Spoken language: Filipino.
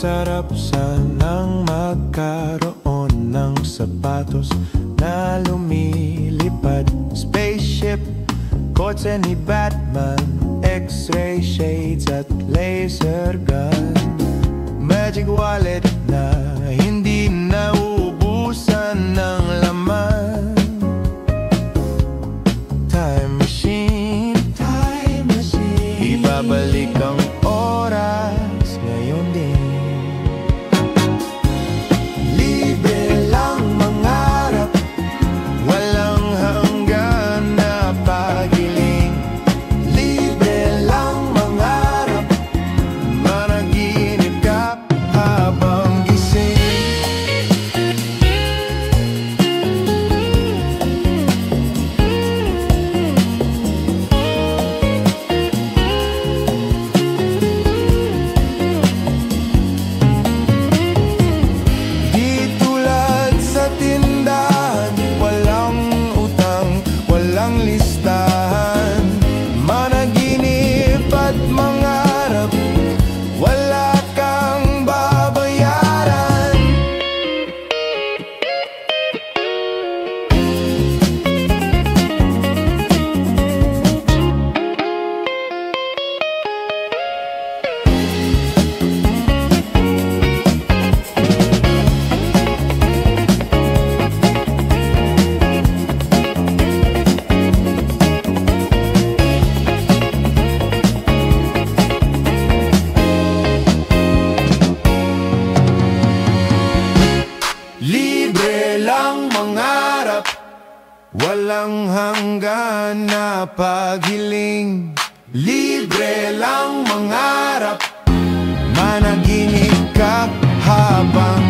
sarap sanang magkaroon ng sapatos na lumilipad. Spaceship, kotse ni Batman, X-ray shades at laser gun. Magic wallet na hindi nauubusan ng laman. Time machine, ibabalik ang oras ngayon din. Libre lang mangarap, walang hanggan na pagiling. Libre lang mangarap, managinip ka habang gising. Listahan, managinip at mangarap, wala kang babayaran. Libre lang mangarap, walang hanggan na paghiling. Libre lang mangarap, managinip ka habang